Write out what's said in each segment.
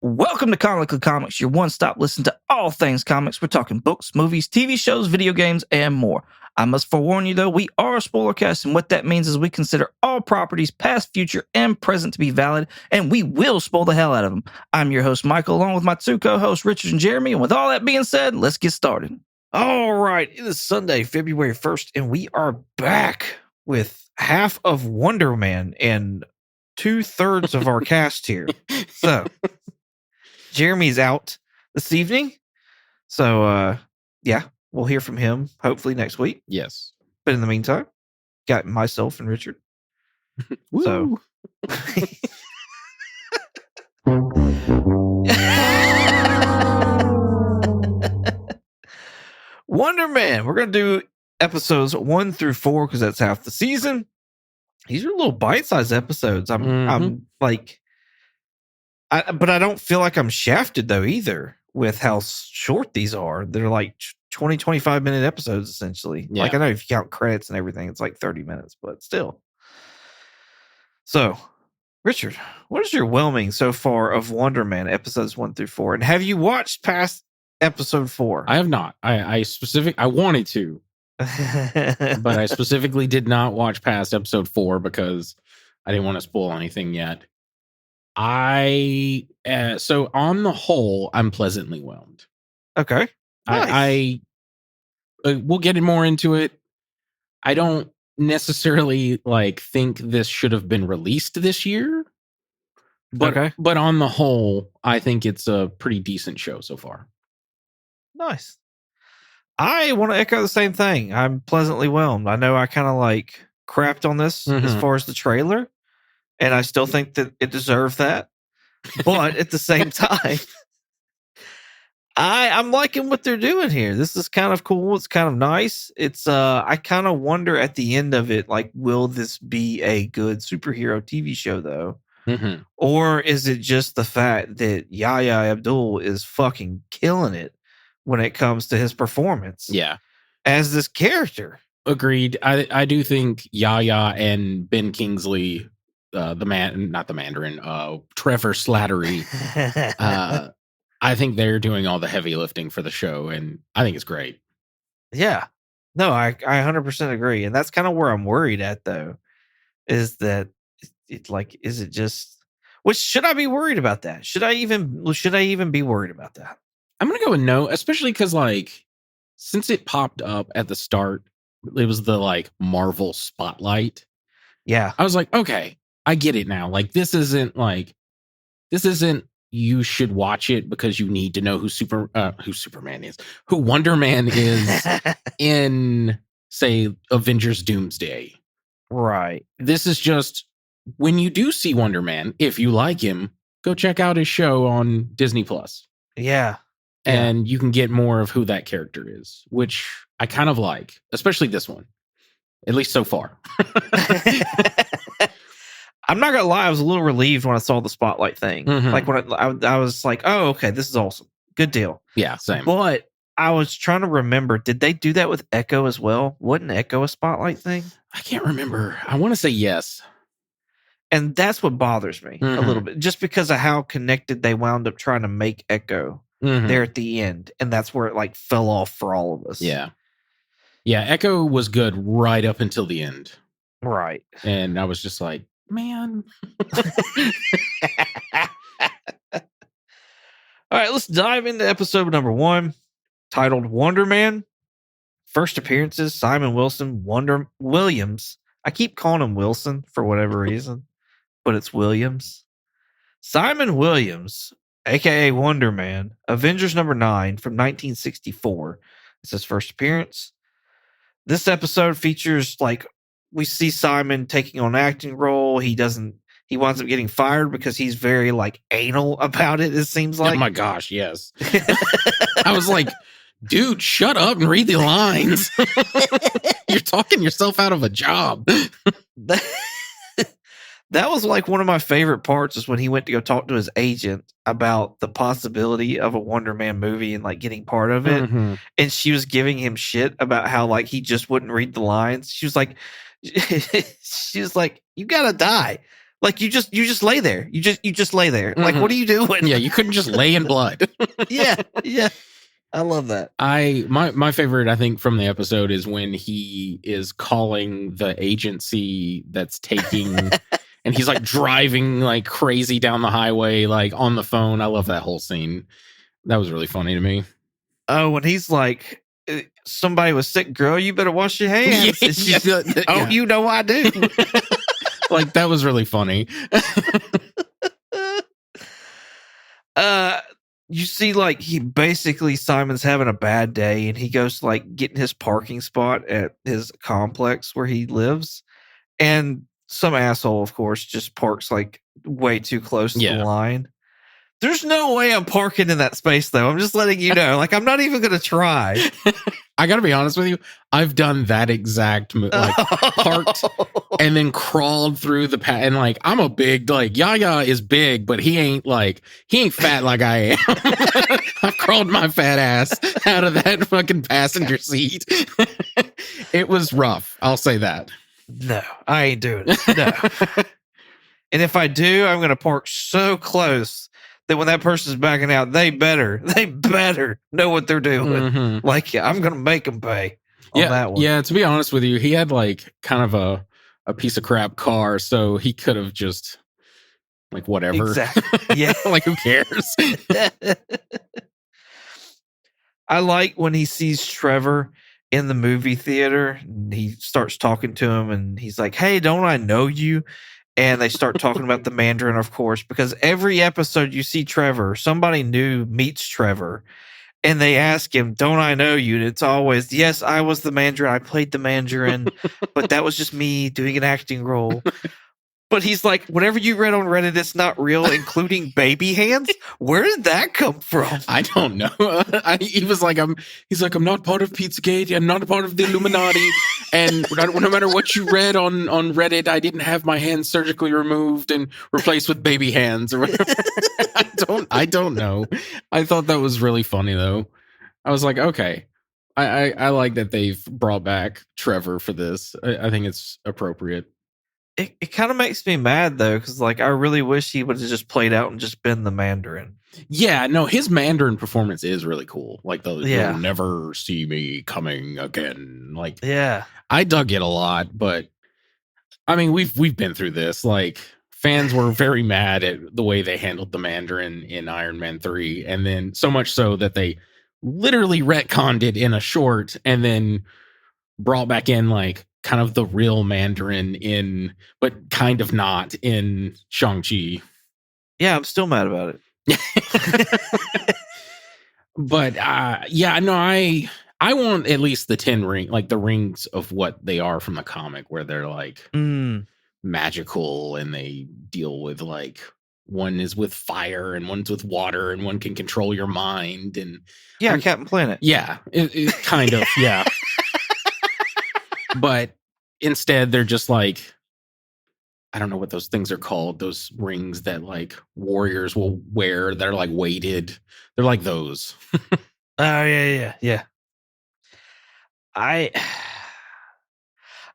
Welcome to Comically Comics, your one-stop listen to all things comics. We're talking books, movies, TV shows, video games, and more. I must forewarn you, though, we are a spoiler cast, and what that means is we consider all properties, past, future, and present, to be valid, and we will spoil the hell out of them. I'm your host, Michael, along with my two co-hosts, Richard and Jeremy, and with all that being said, let's get started. All right, it is Sunday, February 1st, and we are back with half of Wonder Man and 2/3 of our cast here. So... Jeremy's out this evening. So, yeah, we'll hear from him hopefully next week. Yes. But in the meantime, got myself and Richard. So, Wonder Man. We're going to do episodes 1 through 4 because that's half the season. These are little bite-sized episodes. I'm like... but I don't feel like I'm shafted, though, either, with how short these are. They're like 20, 25-minute episodes, essentially. Yeah. Like, I know if you count credits and everything, it's like 30 minutes, but still. So, Richard, what is your whelming so far of Wonder Man episodes 1 through 4? And have you watched past episode 4? I have not. I wanted to, but I specifically did not watch past episode 4 because I didn't want to spoil anything yet. So on the whole, I'm pleasantly whelmed. Okay. Nice. We'll get more into it. I don't necessarily think this should have been released this year, but on the whole, I think it's a pretty decent show so far. Nice. I want to echo the same thing. I'm pleasantly whelmed. I know I kind of crapped on this as far as the trailer. And I still think that it deserved that. But at the same time, I'm liking what they're doing here. This is kind of cool. It's kind of nice. It's I kind of wonder at the end of it, will this be a good superhero TV show, though? Mm-hmm. Or is it just the fact that Yahya Abdul is fucking killing it when it comes to his performance? Yeah. As this character. Agreed. I do think Yahya and Ben Kingsley... not the Mandarin, Trevor Slattery. I think they're doing all the heavy lifting for the show, and I think it's great. Yeah. No, I 100% agree. And that's kind of where I'm worried at, though, is that is it just, should I be worried about that? Should I even be worried about that? I'm going to go with no, especially because since it popped up at the start, it was the Marvel spotlight. Yeah. I was like, okay, I get it now. This isn't you should watch it because you need to know who Superman is, who Wonder Man is in, say, Avengers Doomsday. Right. This is just when you do see Wonder Man, if you like him, go check out his show on Disney Plus. Yeah. And you can get more of who that character is, which I kind of like, especially this one, at least so far. I'm not gonna lie, I was a little relieved when I saw the spotlight thing. Mm-hmm. When I was like, oh, okay, this is awesome. Good deal. Yeah, same. But I was trying to remember, did they do that with Echo as well? Wasn't Echo a spotlight thing? I can't remember. I want to say yes. And that's what bothers me a little bit, just because of how connected they wound up trying to make Echo there at the end. And that's where it fell off for all of us. Yeah. Yeah, Echo was good right up until the end. Right. And I was just like, man. All right, let's dive into episode number 1, titled Wonder Man. First appearances, Simon Williams. I keep calling him Wilson for whatever reason, but it's Williams. Simon Williams, aka Wonder Man, Avengers number 9 from 1964. It's his first appearance. This episode features we see Simon taking on an acting role. He winds up getting fired because he's very anal about it seems like. Oh my gosh, yes. I was like, dude, shut up and read the lines. You're talking yourself out of a job. That was one of my favorite parts, is when he went to go talk to his agent about the possibility of a Wonder Man movie and getting part of it. Mm-hmm. And she was giving him shit about how he just wouldn't read the lines. She was like, you gotta die. Like you just lay there. You just lay there. Like, what are you doing? Yeah, you couldn't just lay in blood. Yeah. I love that. My favorite, I think, from the episode is when he is calling the agency that's taking and he's like driving like crazy down the highway, like on the phone. I love that whole scene. That was really funny to me. Oh, when he's like, somebody was sick, girl, you better wash your hands. Yeah. You know I do. Like, that was really funny. You see, like, Simon's having a bad day, and he goes to, like, get in his parking spot at his complex where he lives, and some asshole, of course, just parks, like, way too close to the line. There's no way I'm parking in that space, though. I'm just letting you know. Like, I'm not even going to try. I got to be honest with you. I've done that exact move. Like, parked and then crawled through the and like, I'm a big, like, Yaya is big, but he ain't fat like I am. I've crawled my fat ass out of that fucking passenger seat. It was rough. I'll say that. No, I ain't doing it. No. And if I do, I'm going to park so close that when that person's backing out, they better know what they're doing. Mm-hmm. Like, I'm going to make them pay on that one. Yeah, to be honest with you, he had like kind of a piece of crap car, so he could have just like whatever. Exactly. Yeah. Like, who cares? I like when he sees Trevor in the movie theater and he starts talking to him and he's like, hey, don't I know you? And they start talking about the Mandarin, of course, because every episode you see Trevor, somebody new meets Trevor, and they ask him, don't I know you? And it's always, yes, I was the Mandarin. I played the Mandarin, but that was just me doing an acting role. But he's like, whatever you read on Reddit, it's not real, including baby hands. Where did that come from? I don't know. He's like, I'm not part of Pizzagate. I'm not a part of the Illuminati. And no matter what you read on Reddit, I didn't have my hands surgically removed and replaced with baby hands or whatever. I don't know. I thought that was really funny though. I was like, okay. I like that they've brought back Trevor for this. I think it's appropriate. It kind of makes me mad though, because like I really wish he would have just played out and just been the Mandarin. Yeah, no, his Mandarin performance is really cool. Like you'll never see me coming again. Like, yeah, I dug it a lot, but I mean, we've been through this. Like, fans were very mad at the way they handled the Mandarin in Iron Man 3, and then so much so that they literally retconned it in a short, and then brought back in like kind of the real Mandarin but kind of not in Shang-Chi. Yeah, I'm still mad about it. But yeah, no, I want at least the 10 ring, like the rings of what they are from the comic, where they're like magical and they deal with like, one is with fire and one's with water and one can control your mind. And Captain Planet. Yeah, it kind of, yeah. But instead, they're just like, I don't know what those things are called. Those rings that like warriors will wear. They're like weighted. They're like those. Oh yeah. I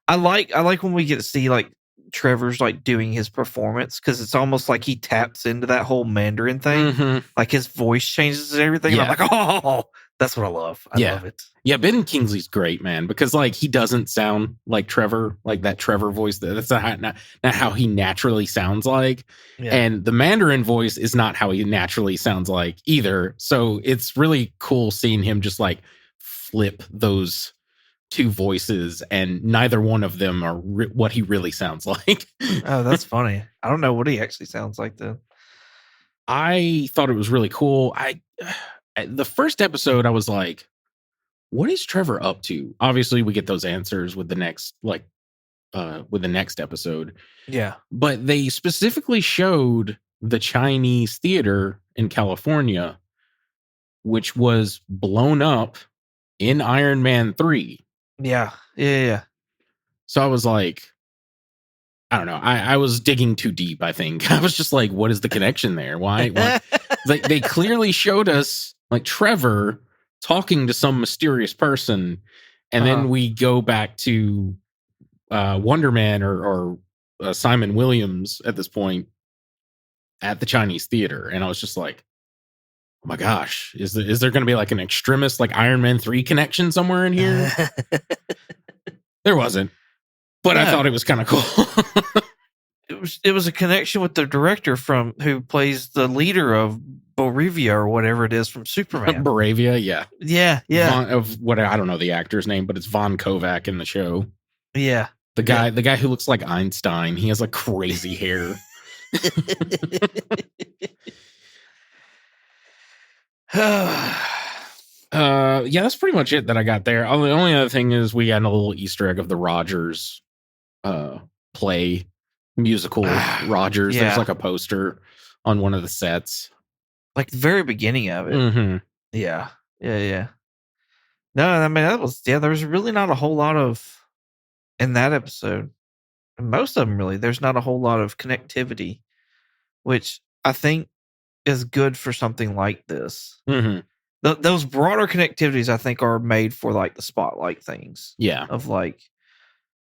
like when we get to see like Trevor's like doing his performance, because it's almost like he taps into that whole Mandarin thing. Mm-hmm. Like his voice changes and everything. Yeah. And I'm like, oh, that's what I love. I love it. Yeah, Ben Kingsley's great, man, because like he doesn't sound like Trevor, like that Trevor voice. That's not how he naturally sounds like. Yeah. And the Mandarin voice is not how he naturally sounds like either. So it's really cool seeing him just like flip those two voices, and neither one of them are what he really sounds like. Oh, that's funny. I don't know what he actually sounds like though. I thought it was really cool. The first episode, I was like, what is Trevor up to? Obviously, we get those answers with the next, with the next episode. Yeah. But they specifically showed the Chinese theater in California, which was blown up in Iron Man 3. Yeah. So I was like, I don't know. I was digging too deep, I think. I was just like, what is the connection there? Why? Like, they clearly showed us like Trevor talking to some mysterious person, and then we go back to Wonder Man or Simon Williams at this point at the Chinese theater, and I was just like, oh my gosh, is there going to be like an extremist like Iron Man 3 connection somewhere in here? There wasn't, but I thought it was kind of cool. It was a connection with the director who plays the leader of Borivia or whatever it is from Superman. Boravia, yeah. Yeah. I don't know the actor's name, but it's Von Kovac in the show. Yeah. The guy who looks like Einstein. He has like crazy hair. Yeah, that's pretty much it that I got there. The only other thing is we got a little Easter egg of the Rogers play musical Rogers. There's like a poster on one of the sets, like the very beginning of it. Mm-hmm. Yeah. No, I mean that was there's really not a whole lot of in that episode. Most of them really. There's not a whole lot of connectivity, which I think is good for something like this. Mm-hmm. Those broader connectivities, I think, are made for like the spotlight things. Yeah, of like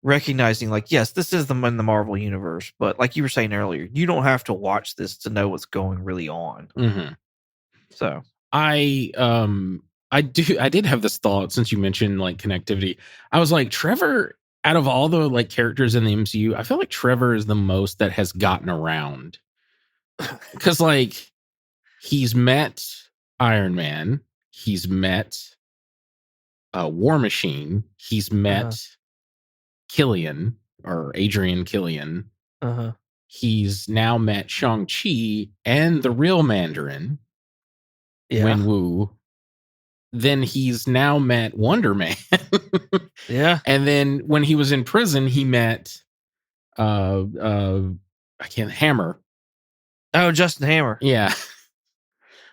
recognizing, like, yes, this is in the Marvel universe, but like you were saying earlier, you don't have to watch this to know what's going really on. Mm-hmm. So I did have this thought since you mentioned like connectivity. I was like, Trevor, out of all the like characters in the MCU, I feel like Trevor is the most that has gotten around. Because like he's met Iron Man, he's met War Machine, he's met Killian or Adrian Killian. He's now met Shang-Chi and the real Mandarin, Wenwu. Then he's now met Wonder Man. And then when he was in prison, he met Hammer. Oh, Justin Hammer. Yeah.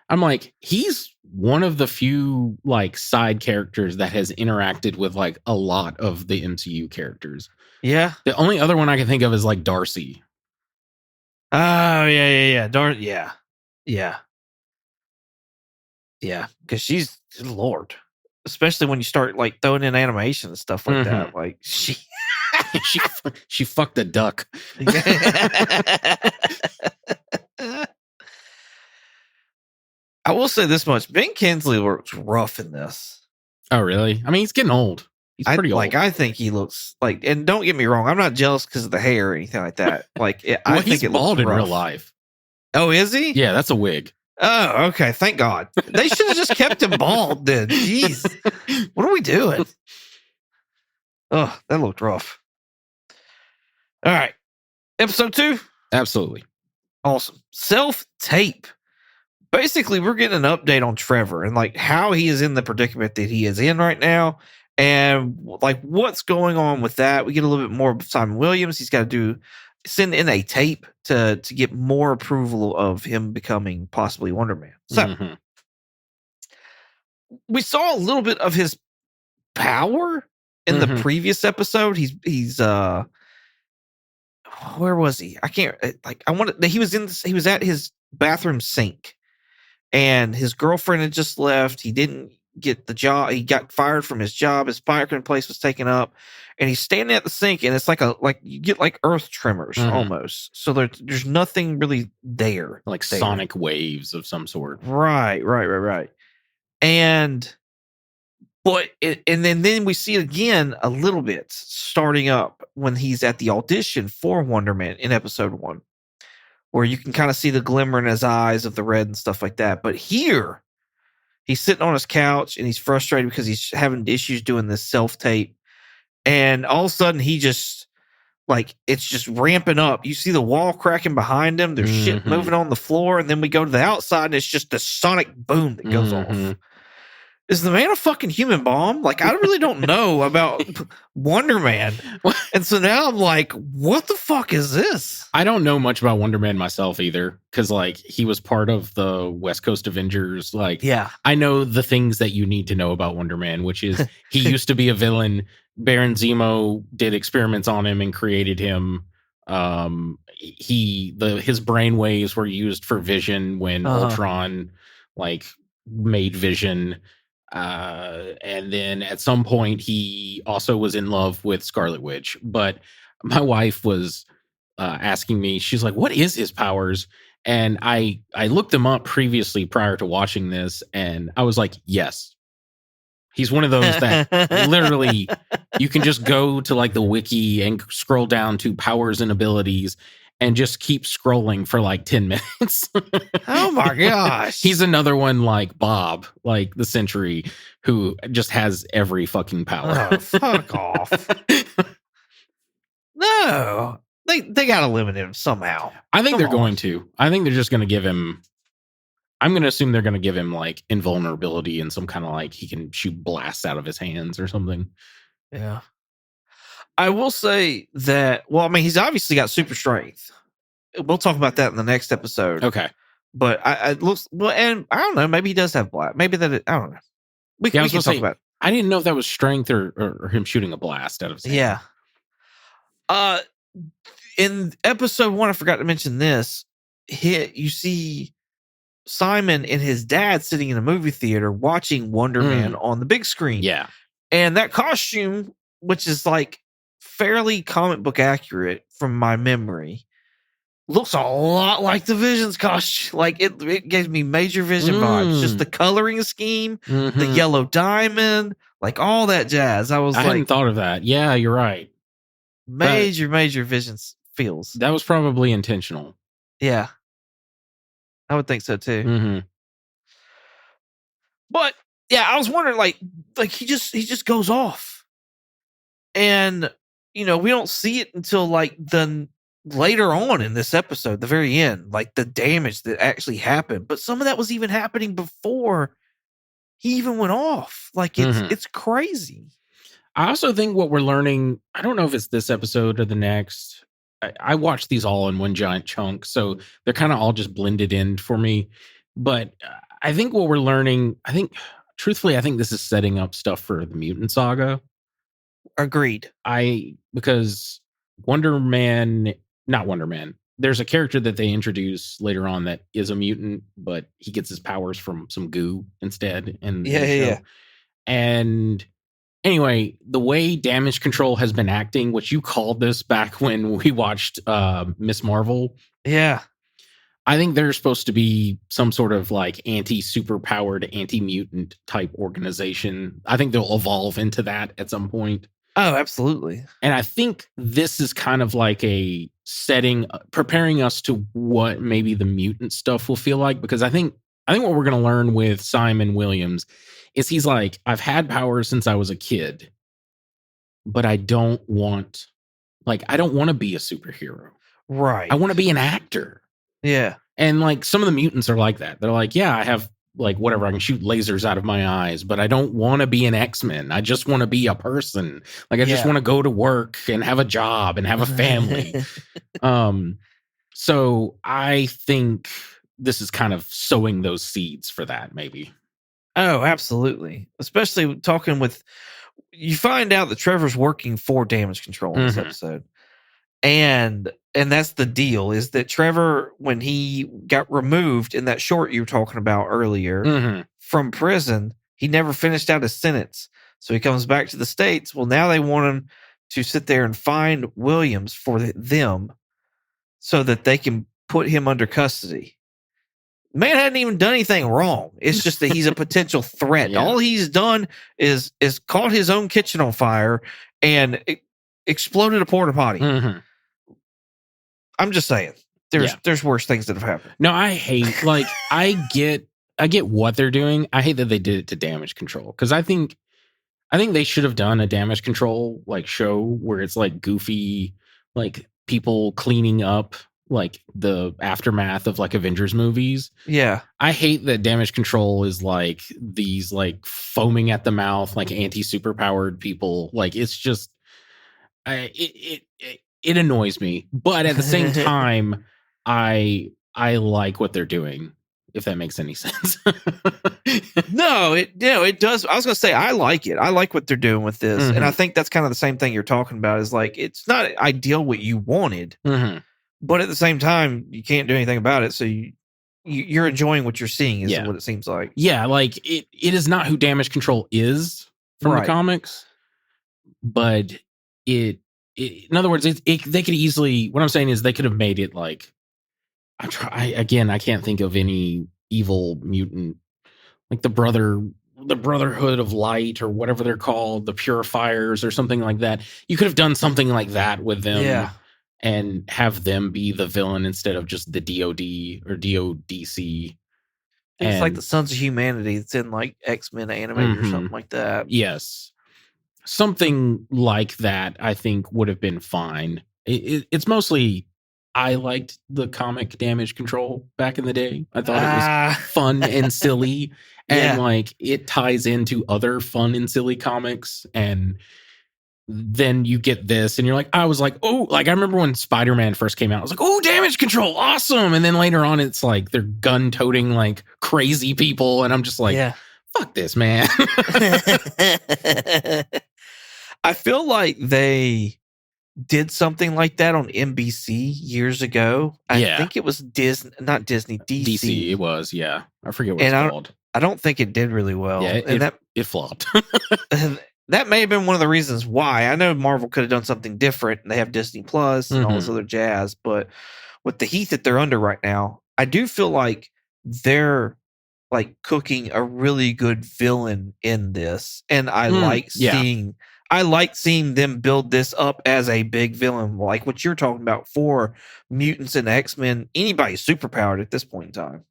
I'm like, he's one of the few like side characters that has interacted with like a lot of the MCU characters. Yeah. The only other one I can think of is like Darcy. Oh, yeah. Yeah, because she's Lord. Especially when you start like throwing in animation and stuff like that. Like she fucked a duck. I will say this much: Ben Kingsley looks rough in this. Oh, really? I mean, he's getting old. He's pretty old. Like, I think he looks like, and don't get me wrong, I'm not jealous because of the hair or anything like that. Like, I think he's bald in real life. Oh, is he? Yeah, that's a wig. Oh, okay. Thank God. They should have just kept him bald then. Jeez. What are we doing? Oh, that looked rough. All right. Episode 2? Absolutely. Awesome. Self-tape. Basically, we're getting an update on Trevor and like how he is in the predicament that he is in right now and like what's going on with that. We get a little bit more of Simon Williams. He's got to send in a tape to get more approval of him becoming possibly Wonder Man. So we saw a little bit of his power in the previous episode. He's where was he? I can't he was at his bathroom sink and his girlfriend had just left. He didn't get the job. He got fired from his job. His parking place was taken up, and he's standing at the sink, and it's like you get like earth tremors almost. So there's nothing really there, like sonic waves of some sort. Right. And then we see it again a little bit starting up when he's at the audition for Wonder Man in episode 1, where you can kind of see the glimmer in his eyes of the red and stuff like that. But here, he's sitting on his couch and he's frustrated because he's having issues doing this self-tape. And all of a sudden, he just, like, it's just ramping up. You see the wall cracking behind him. There's shit moving on the floor. And then we go to the outside and it's just the sonic boom that goes off. Is the man a fucking human bomb? Like, I really don't know about Wonder Man. And so now I'm like, what the fuck is this? I don't know much about Wonder Man myself either. Because, like, he was part of the West Coast Avengers. Like, yeah, I know the things that you need to know about Wonder Man, which is he used to be a villain. Baron Zemo did experiments on him and created him. His brainwaves were used for Vision when Ultron, like, made Vision. And then at some point he also was in love with Scarlet Witch, but my wife was asking me, she's like, what is his powers? And I looked them up previously prior to watching this, and I was like, yes. He's one of those that literally you can just go to like the wiki and scroll down to powers and abilities and just keep scrolling for like 10 minutes. Oh my gosh. He's another one like Bob, like the Sentry, who just has every fucking power. Oh, fuck off. No. They got to limit him somehow. I think they're going to. I think they're just going to give him... I'm going to assume they're going to give him like invulnerability and some kind of like he can shoot blasts out of his hands or something. Yeah. I will say that, well, I mean, he's obviously got super strength. We'll talk about that in the next episode. Okay. But I looks, well, and I don't know, maybe he does have blast. Maybe that, I don't know. We can talk about it. I didn't know if that was strength or him shooting a blast out of his hand. Yeah. In episode 1, I forgot to mention this. You see Simon and his dad sitting in a movie theater watching Wonder Man on the big screen. Yeah. And that costume, which is like fairly comic book accurate from my memory, looks a lot like the Vision's costume. Like it gave me major Vision vibes. Just the coloring scheme, the yellow diamond, like all that jazz. I hadn't thought of that. Yeah, you're right. Major Vision feels. That was probably intentional. Yeah. I would think so too. Mm-hmm. But yeah, I was wondering, like he just goes off, and we don't see it until like later on in this episode, the very end, like the damage that actually happened. But some of that was even happening before he even went off. Like it's crazy. I also think what we're learning, I don't know if it's this episode or the next. I watched these all in one giant chunk, so they're kind of all just blended in for me. But I think what we're learning, truthfully, I think this is setting up stuff for the Mutant Saga. Agreed. Because not Wonder Man. There's a character that they introduce later on that is a mutant, but he gets his powers from some goo instead. Yeah. And anyway, the way Damage Control has been acting, which you called this back when we watched Miss Marvel. Yeah. I think they're supposed to be some sort of like anti-superpowered, anti-mutant type organization. I think they'll evolve into that at some point. Oh, absolutely. And I think this is kind of like a setting, preparing us to what maybe the mutant stuff will feel like. Because I think what we're going to learn with Simon Williams is he's like, I've had powers since I was a kid, but I don't want to be a superhero. Right. I want to be an actor. Yeah. And like some of the mutants are like that. They're like, yeah, I have like whatever, I can shoot lasers out of my eyes, but I don't want to be an X-Men. I just want to be a person. Like I just want to go to work and have a job and have a family. So I think this is kind of sowing those seeds for that, maybe. Oh, absolutely. Especially talking with, you find out that Trevor's working for Damage Control in this episode. And that's the deal, is that Trevor, when he got removed in that short you were talking about earlier from prison, he never finished out his sentence. So he comes back to the States. Well, now they want him to sit there and find Williams for them so that they can put him under custody. Man hadn't even done anything wrong. It's just that he's a potential threat. Yeah. All he's done is caught his own kitchen on fire and exploded a porta potty. I'm just saying, there's worse things that have happened. No, I hate, like, I get what they're doing. I hate that they did it to Damage Control, because I think they should have done a Damage Control like show where it's like goofy, like people cleaning up like the aftermath of like Avengers movies. Yeah. I hate that Damage Control is like these like foaming at the mouth, like anti-superpowered people. Like it's just, it annoys me. But at the same time, I like what they're doing, if that makes any sense. No, it does. I was going to say, I like it. I like what they're doing with this. And I think that's kind of the same thing you're talking about, is like, it's not ideal what you wanted. But at the same time, you can't do anything about it. So you're enjoying what you're seeing, is what it seems like. Yeah, like it is not who Damage Control is from the comics, but it in other words, they could easily. What I'm saying is they could have made it like. I can't think of any evil mutant like the Brotherhood of Light or whatever they're called, the Purifiers or something like that. You could have done something like that with them, and have them be the villain instead of just the DOD or DODC. It's like the Sons of Humanity. It's in like X-Men animated or something like that. Yes. Something like that, I think, would have been fine. It's mostly, I liked the comic Damage Control back in the day. I thought it was fun and silly. And like it ties into other fun and silly comics. And then you get this and you're like, I was like, oh, like I remember when Spider-Man first came out, I was like, oh, Damage Control, awesome. And then later on, it's like they're gun-toting like crazy people. And I'm just like, fuck this, man. I feel like they did something like that on NBC years ago. I think it was Disney, not Disney, DC. DC, it was, I forget what it's called. I don't think it did really well. Yeah, it flopped. That may have been one of the reasons why. I know Marvel could have done something different, and they have Disney Plus and all this other jazz, but with the heat that they're under right now, I do feel like they're like cooking a really good villain in this, and I like seeing them build this up as a big villain, like what you're talking about for mutants and X-Men. Anybody's superpowered at this point in time.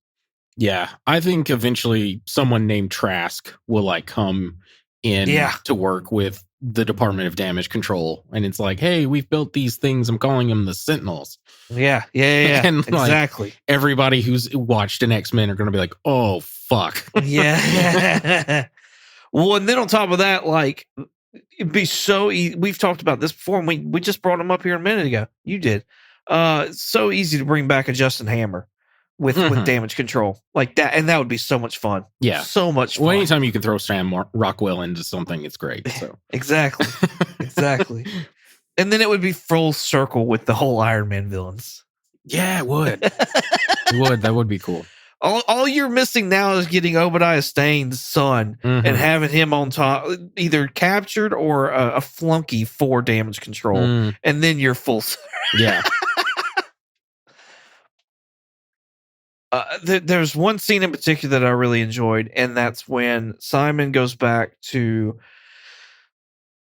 Yeah, I think eventually someone named Trask will like come in to work with the Department of Damage Control, and it's like, hey, we've built these things. I'm calling them the Sentinels. Yeah, and exactly. Like, everybody who's watched an X-Men are going to be like, oh fuck. Yeah. Well, and then on top of that, like it'd be so easy. We've talked about this before, and we just brought him up here a minute ago. You did. It's so easy to bring back a Justin Hammer with Damage Control like that, and that would be so much fun. Yeah, so much fun. Well, anytime you can throw Sam Rockwell into something, it's great. So exactly. And then it would be full circle with the whole Iron Man villains. Yeah, it would. That would be cool. All you're missing now is getting Obadiah Stane's son and having him on top, either captured or a flunky for Damage Control, and then you're full. Yeah. There's one scene in particular that I really enjoyed, and that's when Simon goes back to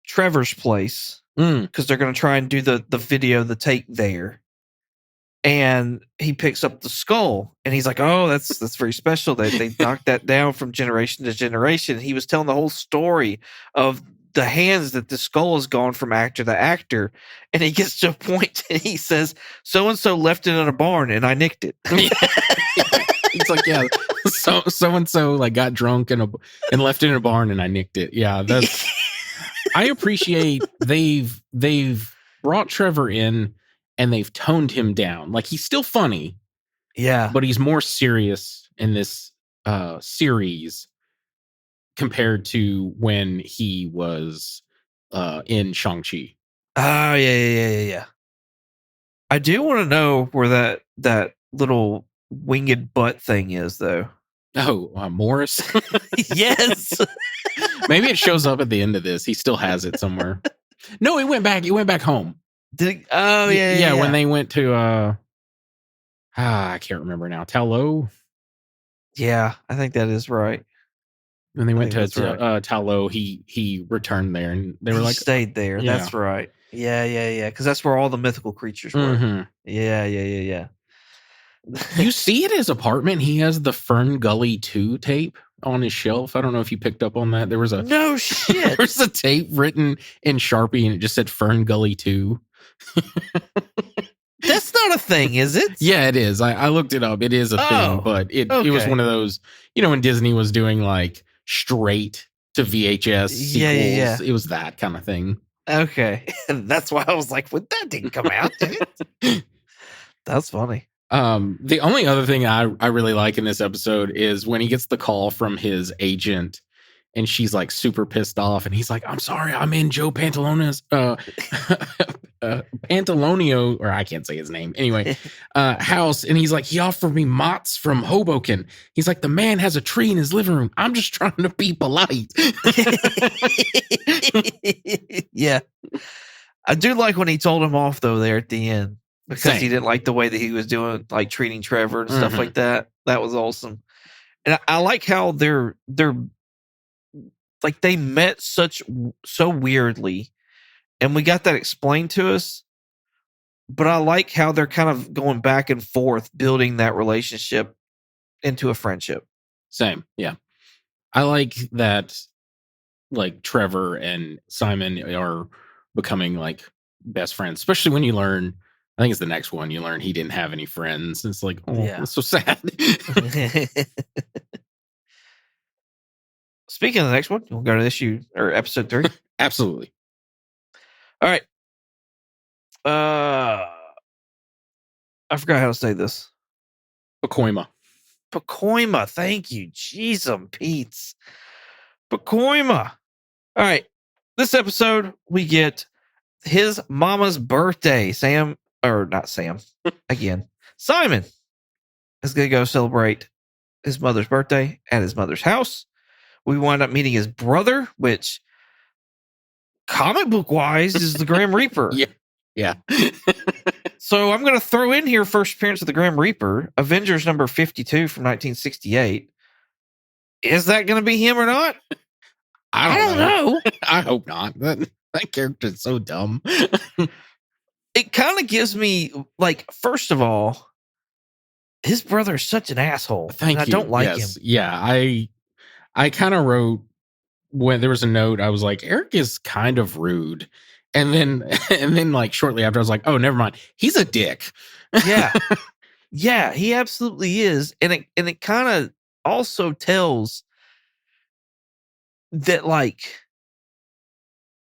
Trevor's place because they're going to try and do the tape there, and he picks up the skull, and he's like, "Oh, that's very special. They knocked that down from generation to generation." He was telling the whole story of the hands that the skull has gone from actor to actor, and he gets to a point and he says, "So and so left it in a barn, and I nicked it." It's like, yeah, so and so like got drunk and left it in a barn, and I nicked it. Yeah, that's. I appreciate they've brought Trevor in and they've toned him down. Like he's still funny, but he's more serious in this series compared to when he was in Shang-Chi. Oh, yeah. I do want to know where that little winged butt thing is, though. Oh, Morris? Yes. Maybe it shows up at the end of this. He still has it somewhere. No, it went back home. Did it? Oh, yeah. When they went to, I can't remember now. Talo? Yeah, I think that is right. When they went to Talo, he returned there, and they were like, stayed there. Yeah. That's right. Yeah. Because that's where all the mythical creatures were. Yeah. You see at his apartment, he has the Fern Gully 2 tape on his shelf. I don't know if you picked up on that. There was no shit. There's a tape written in Sharpie, and it just said Fern Gully 2. That's not a thing, is it? Yeah, it is. I looked it up. It is a thing, but it was one of those, when Disney was doing like straight to VHS sequels, it was that kind of thing. Okay. That's why I was like, well, that didn't come out, did it? That's funny. The only other thing I really like in this episode is when he gets the call from his agent and she's like super pissed off, and he's like, I'm sorry, I'm in Joe Pantalonia's Pantalonio, or I can't say his name anyway, house, and he's like, he offered me Mott's from Hoboken. He's like, the man has a tree in his living room. I'm just trying to be polite. Yeah. I do like when he told him off though there at the end because he Same. didn't like the way that he was doing, like treating Trevor and stuff like that. That was awesome. And I like how they're like they met so weirdly, and we got that explained to us. But I like how they're kind of going back and forth, building that relationship into a friendship. Same, yeah. I like that, like Trevor and Simon are becoming like best friends, especially when you learn. I think it's the next one. You learn he didn't have any friends. It's like, oh, yeah, that's so sad. Speaking of the next one, we'll go to issue or episode 3. Absolutely. All right. I forgot how to say this. Pacoima. Thank you. Jeez, Pete's. Pacoima. All right. This episode, we get his mama's birthday. Simon is going to go celebrate his mother's birthday at his mother's house. We wind up meeting his brother, which comic book wise is the Grim Reaper. Yeah. So I'm going to throw in here first appearance of the Grim Reaper, Avengers number 52 from 1968. Is that going to be him or not? I don't know. I hope not. That character is so dumb. It kind of gives me, like, first of all, his brother is such an asshole. Thank you. I don't like him. Yeah, I kind of wrote, when there was a note, I was like, Eric is kind of rude. And then like shortly after, I was like, oh, never mind. He's a dick. Yeah. Yeah, he absolutely is. And it kind of also tells that, like,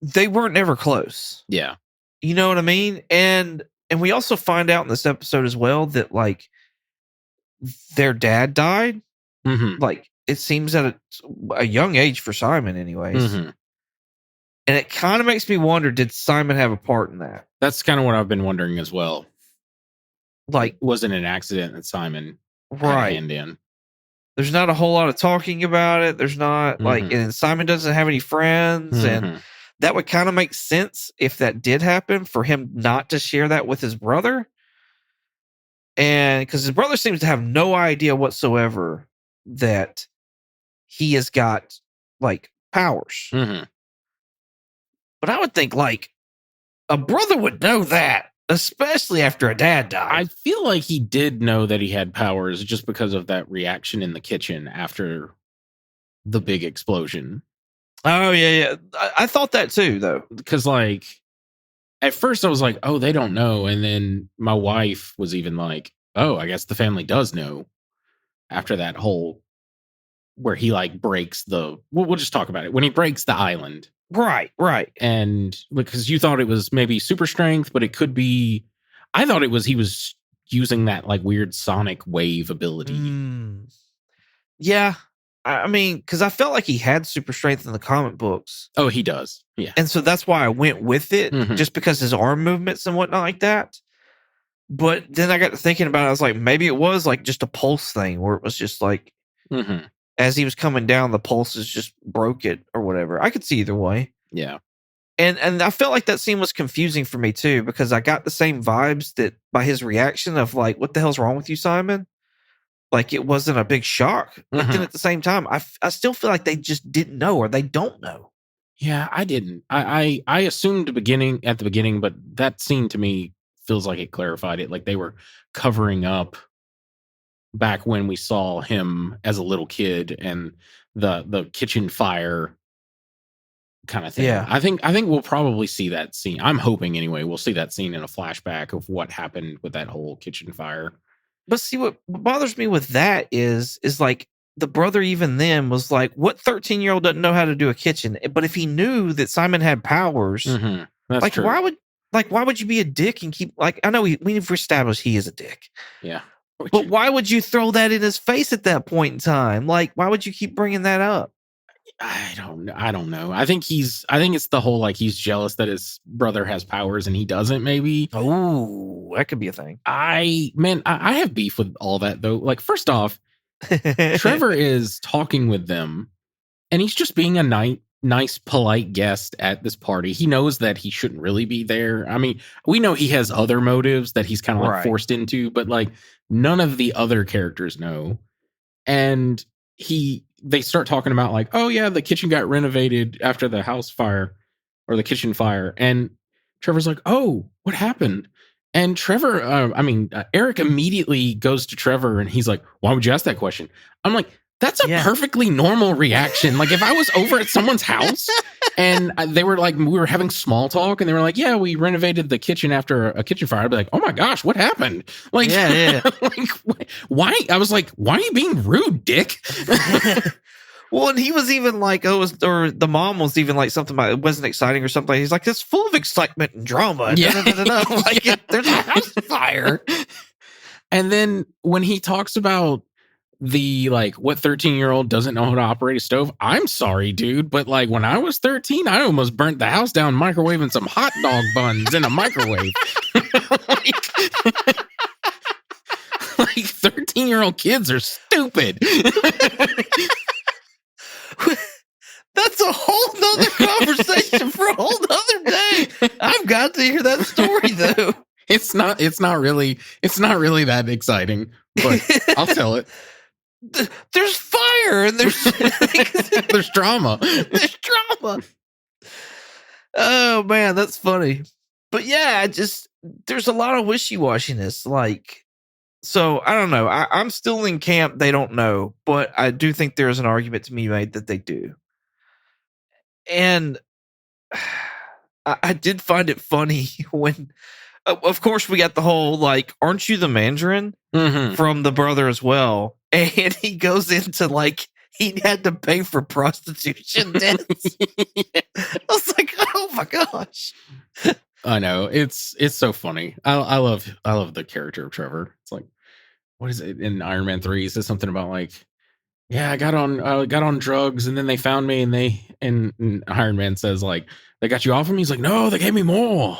they weren't ever close. Yeah. You know what I mean? And we also find out in this episode as well that, like, their dad died. Mm-hmm. Like, it seems at a young age for Simon anyways. Mm-hmm. And it kind of makes me wonder, did Simon have a part in that? That's kind of what I've been wondering as well. Like, wasn't an accident that Simon right hand in. There's not a whole lot of talking about it. There's not like, and Simon doesn't have any friends, and that would kind of make sense if that did happen for him not to share that with his brother. And because his brother seems to have no idea whatsoever that he has got, like, powers. But I would think, like, a brother would know that, especially after a dad died. I feel like he did know that he had powers just because of that reaction in the kitchen after the big explosion. Oh, yeah. I thought that too, though. Because, like, at first I was like, oh, they don't know. And then my wife was even like, oh, I guess the family does know after that whole, where he, like, breaks we'll just talk about it. When he breaks the island. Right. And because you thought it was maybe super strength, but it could be, I thought he was using that, like, weird sonic wave ability. Yeah. I mean, because I felt like he had super strength in the comic books. Oh, he does. Yeah. And so that's why I went with it, just because his arm movements and whatnot like that. But then I got to thinking about it. I was like, maybe it was like just a pulse thing where it was just like, as he was coming down, the pulses just broke it or whatever. I could see either way. Yeah. And I felt like that scene was confusing for me too, because I got the same vibes that by his reaction of, like, what the hell's wrong with you, Simon? Like, it wasn't a big shock. But then at the same time, I still feel like they just didn't know, or they don't know. Yeah, I didn't. I assumed at the beginning, but that scene to me feels like it clarified it. Like they were covering up back when we saw him as a little kid and the kitchen fire kind of thing. Yeah. I think we'll probably see that scene. I'm hoping anyway, we'll see that scene in a flashback of what happened with that whole kitchen fire. But see, what bothers me with that is like, the brother even then was like, what 13-year-old doesn't know how to do a kitchen? But if he knew that Simon had powers, That's like, true. why would you be a dick and keep, like, I know we've established he is a dick. Yeah. But why would you throw that in his face at that point in time? Like, why would you keep bringing that up? I don't know. I think it's the whole, like, he's jealous that his brother has powers and he doesn't, maybe. Oh, that could be a thing. I have beef with all that, though. Like, first off, Trevor is talking with them and he's just being a nice, polite guest at this party. He knows that he shouldn't really be there. I mean, we know he has other motives that he's kind of like forced into, but like none of the other characters know. And they start talking about like, oh yeah, the kitchen got renovated after the house fire or the kitchen fire. And Trevor's like, oh, what happened? And Trevor, Eric immediately goes to Trevor and he's like, why would you ask that question? I'm like, that's a perfectly normal reaction. Like if I was over at someone's house and they were like, we were having small talk and they were like, yeah, we renovated the kitchen after a kitchen fire. I'd be like, oh my gosh, what happened? Like, like, why? I was like, why are you being rude, dick? Well, and he was even like, or the mom was even like something about it wasn't exciting or something. He's like, it's full of excitement and drama. Yeah. Like, there's a house fire. And then when he talks about the like what 13-year-old doesn't know how to operate a stove, I'm sorry, dude, but like when I was 13, I almost burnt the house down microwaving some hot dog buns in a microwave. Like 13-year-old kids are stupid. That's a whole nother conversation for a whole nother day. I've got to hear that story though. It's not really that exciting, but I'll tell it. There's fire and there's drama. There's drama. Oh man, that's funny. But yeah, there's a lot of wishy-washiness. Like, so I don't know. I'm still in camp. They don't know, but I do think there's an argument to be made that they do. And I did find it funny when, of course, we got the whole like, "Aren't you the Mandarin?" from the brother as well, and he goes into like he had to pay for prostitution debts. I was like, oh my gosh. I know, it's so funny. I love the character of Trevor. It's like, what is it in Iron Man 3? He says something about like, yeah, I got on drugs and then they found me and Iron Man says like, they got you off of me? He's like, no, they gave me more.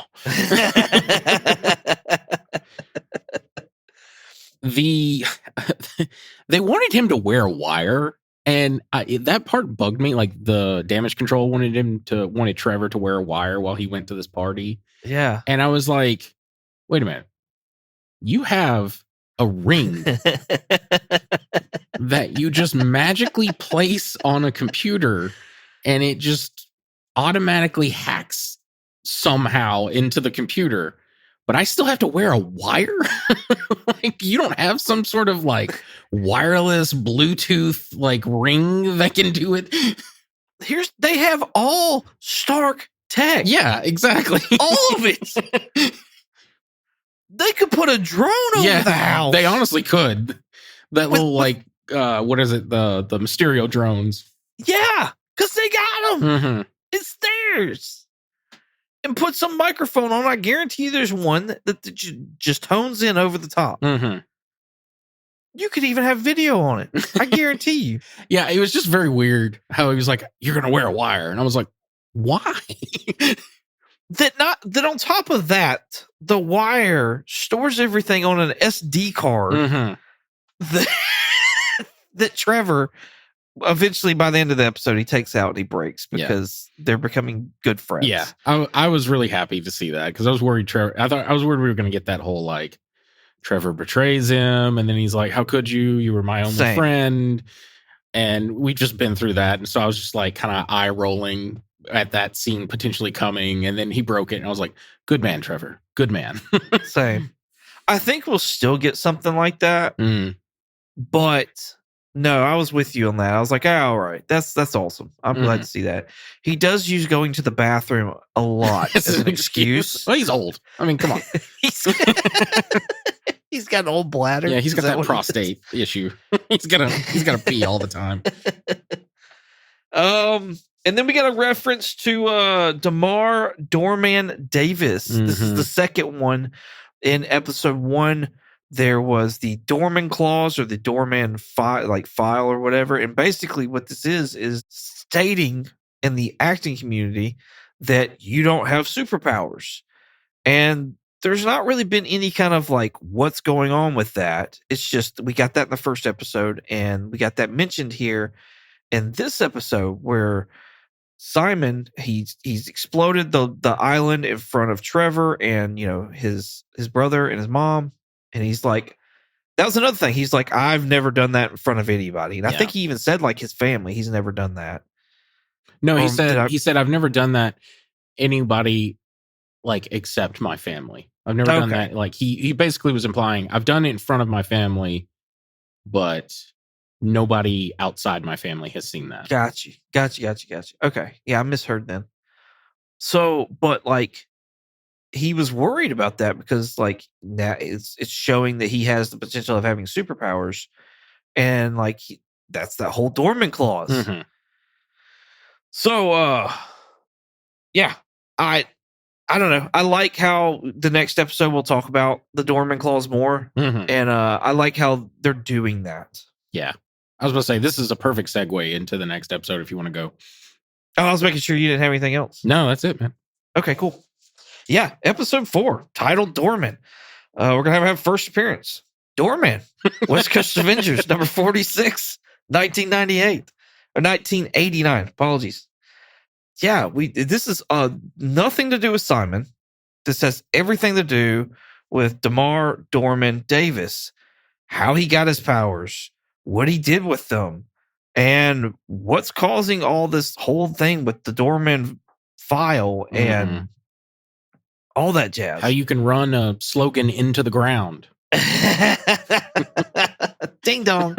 They wanted him to wear a wire, and that part bugged me. Like the damage control wanted Trevor to wear a wire while he went to this party. Yeah. And I was like, wait a minute. You have a ring that you just magically place on a computer and it just automatically hacks somehow into the computer, but I still have to wear a wire? Like, you don't have some sort of like wireless Bluetooth like ring that can do it? They have all Stark tech. Yeah, exactly. All of it. They could put a drone over the house. They honestly could. That little like what is it? The Mysterio drones. Yeah, because they got them. Mm-hmm. It's theirs. And put some microphone on. I guarantee you there's one that just hones in over the top. Mm-hmm. You could even have video on it. I guarantee you. Yeah, it was just very weird how he was like, you're going to wear a wire. And I was like, why? That on top of that, the wire stores everything on an SD card. Mm-hmm. That Trevor eventually, by the end of the episode, he takes out and he breaks because they're becoming good friends. Yeah, I was really happy to see that because I was worried I was worried we were going to get that whole like Trevor betrays him and then he's like, how could you? You were my only friend. And we've just been through that. And so I was just like kind of eye rolling at that scene potentially coming. And then he broke it. And I was like, good man, Trevor. Good man. Same. I think we'll still get something like that. But no, I was with you on that. I was like, all right, that's awesome. I'm glad to see that. He does use going to the bathroom a lot as an excuse. Well, he's old. I mean, come on. He's got an old bladder. Yeah, he's got that prostate issue. He's gotta pee all the time. And then we got a reference to Doorman Davis. This is the second one. In episode 1, there was the Doorman clause or the Doorman file or whatever. And basically what this is stating in the acting community that you don't have superpowers. And there's not really been any kind of like what's going on with that. It's just we got that in the first episode and we got that mentioned here in this episode where Simon, he's exploded the island in front of Trevor and his brother and his mom, and he's like, that was another thing. He's like, I've never done that in front of anybody, and I think he even said like his family. He's never done that. No, he said I've never done that anybody like except my family. I've never done that. Like he basically was implying I've done it in front of my family, but nobody outside my family has seen that. Gotcha. Okay. Yeah, I misheard then. So, but like he was worried about that because like now it's showing that he has the potential of having superpowers, and like that's that whole Doorman clause. Mm-hmm. So yeah, I don't know. I like how the next episode we'll talk about the Doorman clause more, and I like how they're doing that. Yeah, I was going to say this is a perfect segue into the next episode if you want to go. Oh, I was making sure you didn't have anything else. No, that's it, man. Okay, cool. Yeah, episode 4, titled Doorman. We're gonna have first appearance. Doorman, West Coast Avengers, number 46, 1998 or 1989. Apologies. Yeah, this is nothing to do with Simon. This has everything to do with DeMar, Doorman, Davis, how he got his powers, what he did with them, and what's causing all this whole thing with the Doorman file and all that jazz. How you can run a slogan into the ground. Ding dong.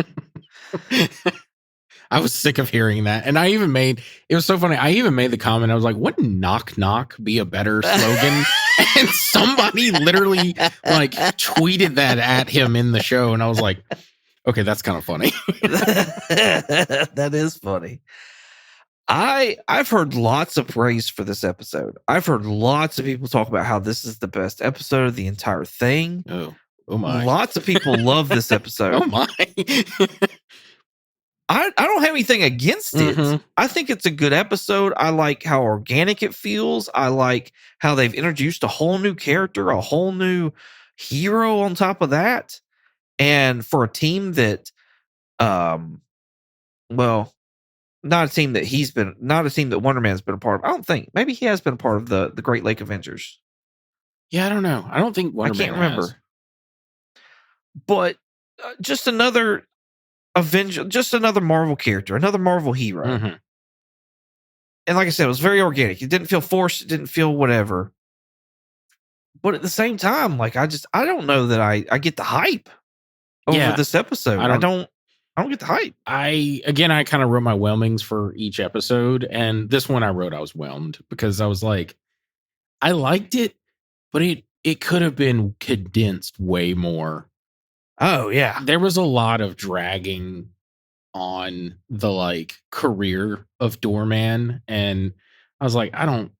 I was sick of hearing that. And it was so funny. I even made the comment. I was like, wouldn't knock knock be a better slogan? And somebody literally like tweeted that at him in the show. And I was like, okay, that's kind of funny. That is funny. I've heard lots of praise for this episode. I've heard lots of people talk about how this is the best episode of the entire thing. Oh my. Lots of people love this episode. Oh my. I don't have anything against it. I think it's a good episode. I like how organic it feels. I like how they've introduced a whole new character, a whole new hero on top of that. And for a team that, well, not a team that Wonder Man's been a part of. I don't think. Maybe he has been a part of the Great Lake Avengers. Yeah, I don't know. I don't think Wonder Man remember. Has. But just another Avenger, just another Marvel character, another Marvel hero. And like I said, it was very organic. It didn't feel forced. It didn't feel whatever. But at the same time, like I don't know that I get the hype over this episode. I don't get the hype. I kind of wrote my whelmings for each episode, and this one I was whelmed because I was like, I liked it, but it could have been condensed way more. Oh yeah, there was a lot of dragging on the like career of Doorman, and I was like, I don't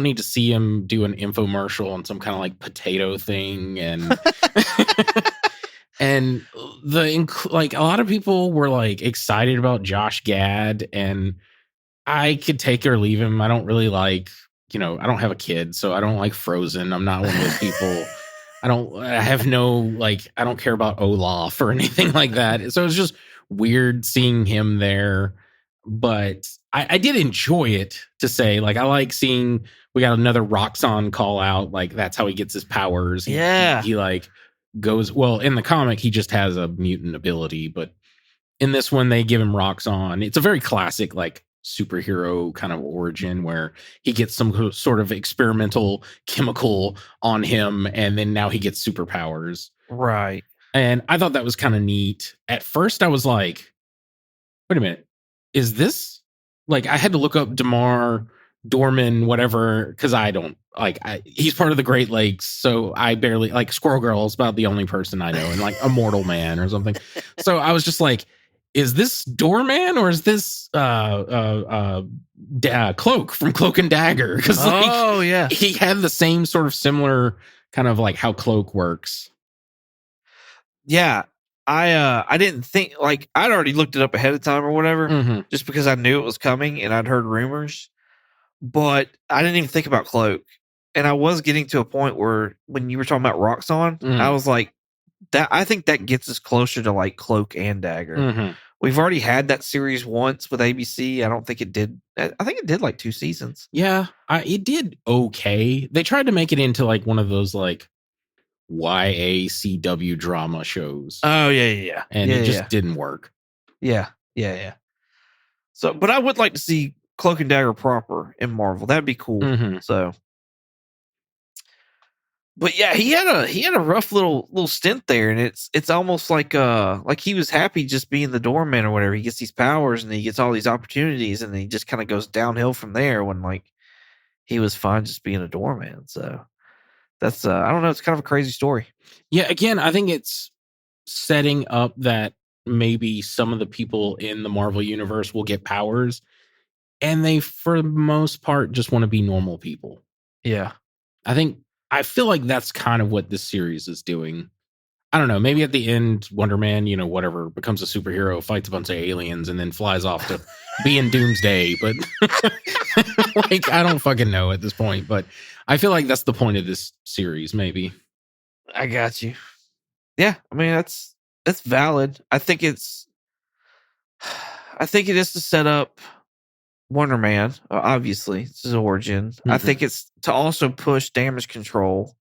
need to see him do an infomercial on some kind of like potato thing, and and a lot of people were like excited about Josh Gad, and I could take or leave him. I don't really like, I don't have a kid, so I don't like Frozen. I'm not one of those people. I don't care about Olaf or anything like that. So it's just weird seeing him there. But I did enjoy it, to say, like, I like seeing we got another Roxxon call out. Like, that's how he gets his powers. He like goes, well, in the comic, he just has a mutant ability. But in this one, they give him Roxxon. It's a very classic, like, superhero kind of origin where he gets some sort of experimental chemical on him, and then now he gets superpowers. Right. And I thought that was kind of neat. At first I was like, wait a minute, is this, like, I had to look up DeMar, Doorman, whatever, because I don't like, he's part of the Great Lakes, so I barely, like, Squirrel Girl is about the only person I know, and like Immortal Man or something. So I was just like, is this Doorman or is this Cloak from Cloak and Dagger? Because he had the same sort of similar kind of like how Cloak works. Yeah, I didn't think, like, I'd already looked it up ahead of time or whatever, just because I knew it was coming and I'd heard rumors, but I didn't even think about Cloak. And I was getting to a point where when you were talking about Roxxon, I was like, that I think that gets us closer to like Cloak and Dagger. We've already had that series once with ABC. I don't think it did I think it did like 2 seasons. Yeah, it did okay. They tried to make it into like one of those like YACW drama shows. Oh yeah. And it just didn't work. Yeah. So, but I would like to see Cloak and Dagger proper in Marvel. That'd be cool. Mhm. So, but yeah, he had a rough little stint there, and it's almost like he was happy just being the Doorman or whatever. He gets these powers and he gets all these opportunities, and then he just kind of goes downhill from there. When like he was fine just being a Doorman. So that's I don't know. It's kind of a crazy story. Yeah, again, I think it's setting up that maybe some of the people in the Marvel universe will get powers, and they, for the most part, just want to be normal people. Yeah, I feel like that's kind of what this series is doing. I don't know. Maybe at the end, Wonder Man, whatever, becomes a superhero, fights a bunch of aliens, and then flies off to be in Doomsday. But like, I don't fucking know at this point. But I feel like that's the point of this series. Maybe. I got you. Yeah, I mean that's valid. I think it is to set up Wonder Man. Obviously, it's his origin. Mm-hmm. I think it's to also push Damage Control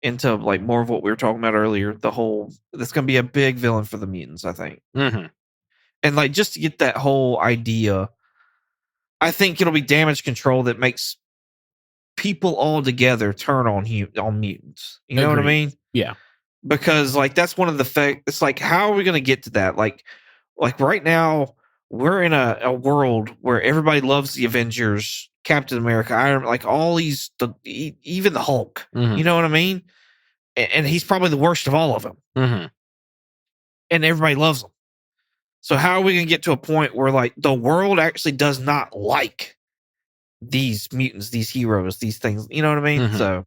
into like more of what we were talking about earlier. That's going to be a big villain for the mutants, I think. Mm-hmm. And like just to get that whole idea, I think it'll be Damage Control that makes people all together turn on mutants. You know what I mean? Yeah. Because like that's one of the it's like, how are we going to get to that? Like right now we're in a world where everybody loves the Avengers, Captain America, Iron Man, like all these, even the Hulk. Mm-hmm. You know what I mean? And he's probably the worst of all of them. Mm-hmm. And everybody loves him. So how are we going to get to a point where like the world actually does not like these mutants, these heroes, these things? You know what I mean? Mm-hmm. So,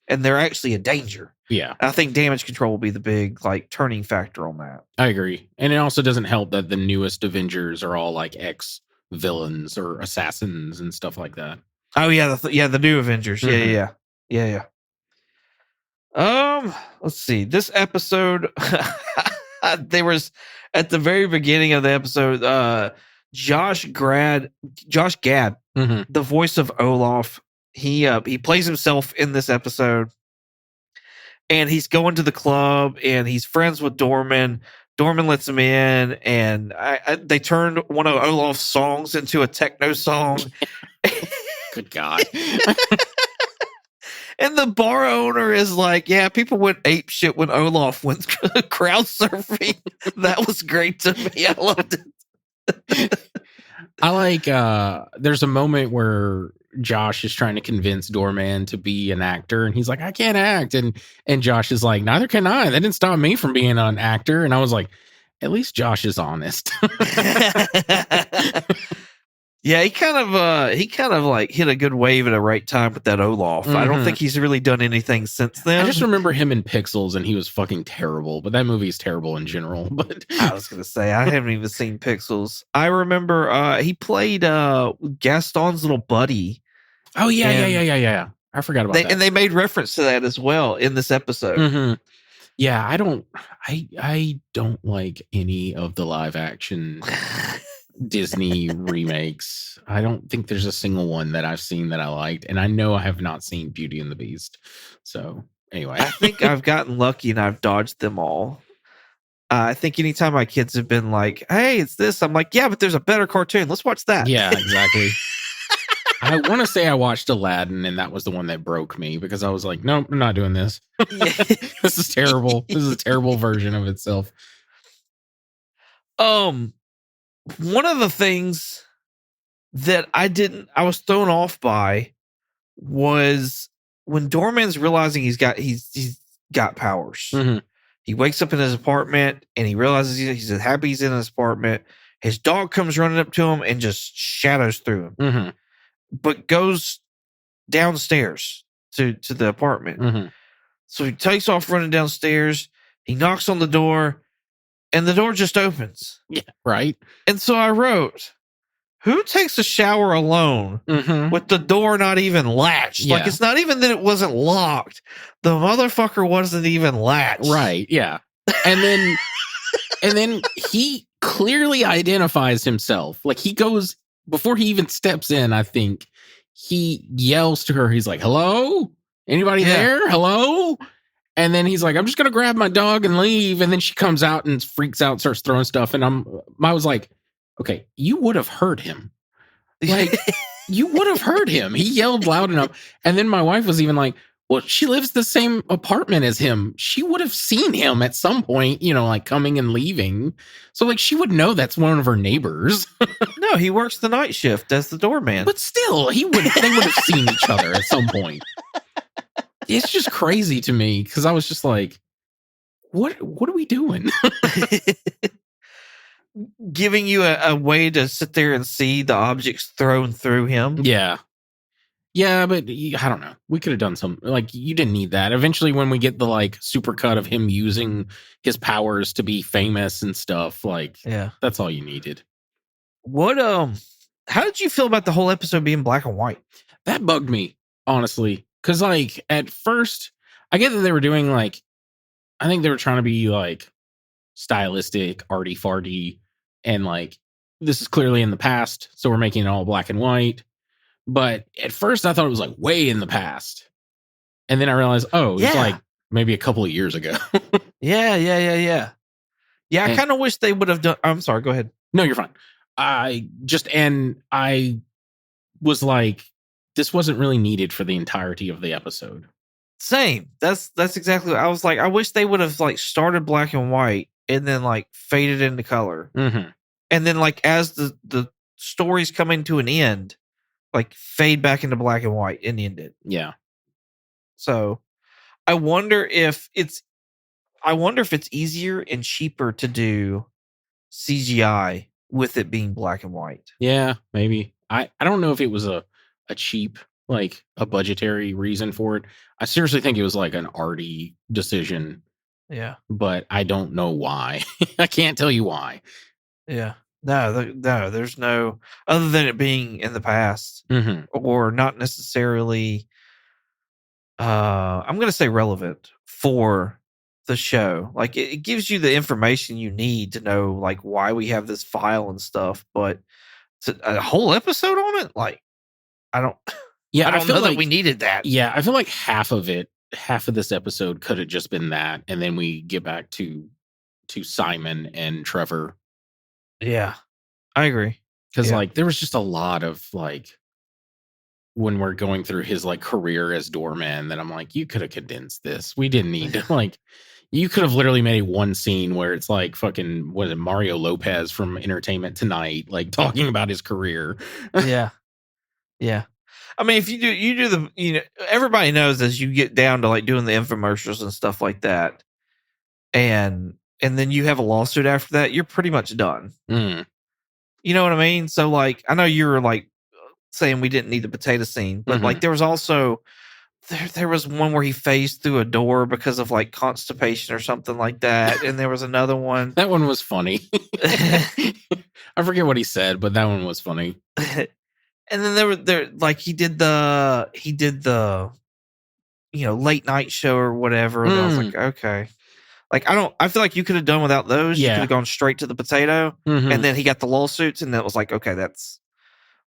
and they're actually a danger. Yeah. I think Damage Control will be the big like turning factor on that. I agree. And it also doesn't help that the newest Avengers are all like ex-villains or assassins and stuff like that. Oh yeah, the new Avengers. Mm-hmm. Yeah. Let's see. This episode, there was at the very beginning of the episode, Josh Gad, mm-hmm. the voice of Olaf. He plays himself in this episode, and he's going to the club, and he's friends with Doorman. Doorman lets him in, and they turned one of Olaf's songs into a techno song. Good God. And the bar owner is like, yeah, people went ape shit when Olaf went crowd surfing. That was great to me. I loved it. I like, there's a moment where Josh is trying to convince Doorman to be an actor, and he's like, I can't act. And Josh is like, neither can I. That didn't stop me from being an actor. And I was like, at least Josh is honest. Yeah, he kind of like hit a good wave at the right time with that Olaf. Mm-hmm. I don't think he's really done anything since then. I just remember him in Pixels, and he was fucking terrible. But that movie is terrible in general. But I was gonna say I haven't even seen Pixels. I remember he played Gaston's little buddy. Oh yeah. I forgot about that. And they made reference to that as well in this episode. Mm-hmm. Yeah, I don't like any of the live action Disney remakes. I don't think there's a single one that I've seen that I liked, and I know I have not seen Beauty and the Beast. So anyway, I think I've gotten lucky and I've dodged them all. I think anytime my kids have been like, hey, it's this, I'm like, yeah, but there's a better cartoon, let's watch that. Yeah, exactly. I want to say I watched Aladdin, and that was the one that broke me, because I was like, nope, I'm not doing this. This is terrible. This is a terrible version of itself. One of the things that I was thrown off by was when Doorman's realizing he's got powers. Mm-hmm. He wakes up in his apartment and he realizes he's happy he's in his apartment. His dog comes running up to him and just shadows through him, mm-hmm. but goes downstairs to the apartment. Mm-hmm. So he takes off running downstairs. He knocks on the door, and the door just opens. Yeah, right. And so I wrote, who takes a shower alone with the door not even latched? Yeah. Like, it's not even that it wasn't locked. The motherfucker wasn't even latched. Right, yeah. And then he clearly identifies himself. Like, he goes before he even steps in, I think he yells to her. He's like, "Hello? Anybody there? Hello?" And then he's like, "I'm just going to grab my dog and leave." And then she comes out and freaks out, starts throwing stuff. And I was like, okay, you would have heard him. Like, you would have heard him. He yelled loud enough. And then my wife was even like, well, she lives the same apartment as him. She would have seen him at some point, like coming and leaving. So like she would know that's one of her neighbors. No, he works the night shift as the doorman. But still, they would have seen each other at some point. It's just crazy to me because I was just like, what are we doing? Giving you a way to sit there and see the objects thrown through him. Yeah. Yeah, but I don't know. We could have done some, like, you didn't need that. Eventually, when we get the, like, super cut of him using his powers to be famous and stuff, like, that's all you needed. What, how did you feel about the whole episode being black and white? That bugged me, honestly. Because, like, at first, I get that they were doing, like, I think they were trying to be, like, stylistic, arty-farty, and, like, this is clearly in the past, so we're making it all black and white. But at first, I thought it was like way in the past. And then I realized, it's like maybe a couple of years ago. Yeah, I kind of wish they would have done. I'm sorry, go ahead. No, you're fine. I was like, this wasn't really needed for the entirety of the episode. Same. That's exactly what I was like. I wish they would have like started black and white and then like faded into color. Mm-hmm. And then like as the story's coming to an end, like fade back into black and white and end it. Yeah. So I wonder if it's easier and cheaper to do CGI with it being black and white. Yeah, maybe. I don't know if it was a cheap, like a budgetary reason for it. I seriously think it was like an arty decision. Yeah. But I don't know why. I can't tell you why. Yeah. No, there's no, other than it being in the past or not necessarily, I'm going to say relevant for the show. Like it gives you the information you need to know like why we have this file and stuff, but a whole episode on it, like I don't know that we needed that. Yeah, I feel like half of this episode could have just been that, and then we get back to Simon and Trevor. Yeah, I agree. Because like there was just a lot of like when we're going through his like career as doorman that I'm like, you could have condensed this. We didn't need to like. You could have literally made one scene where it's like fucking Mario Lopez from Entertainment Tonight, like talking about his career. Yeah. I mean, if you do the, everybody knows as you get down to like doing the infomercials and stuff like that, and then you have a lawsuit after that, you're pretty much done. You know what I mean? So like, I know you were like saying we didn't need the potato scene, but like there was also, there was one where he phased through a door because of like constipation or something like that. And there was another one. That one was funny. I forget what he said, but that one was funny. And then there like he did the late night show or whatever. And I was like, okay. Like I feel like you could have done without those. You could have gone straight to the potato. And then he got the lawsuits, and that was like, okay,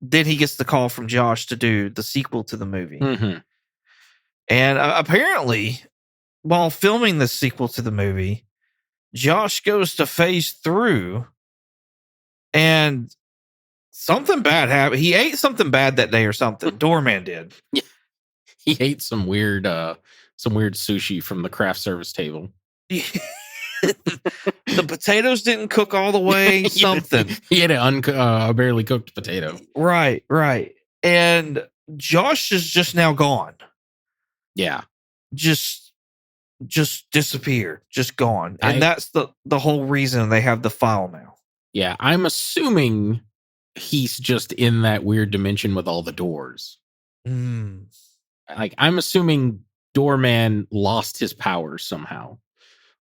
then he gets the call from Josh to do the sequel to the movie. And apparently, while filming the sequel to the movie, Josh goes to phase through, and something bad happened. He ate something bad that day or something. Doorman did. Yeah. He ate some weird sushi from the craft service table. The potatoes didn't cook all the way. Something. He had a barely cooked potato. Right. And Josh is just now gone. Yeah. Just disappeared. Just gone. And that's the whole reason they have the file now. Yeah. I'm assuming he's just in that weird dimension with all the doors. Like, I'm assuming Doorman lost his powers somehow.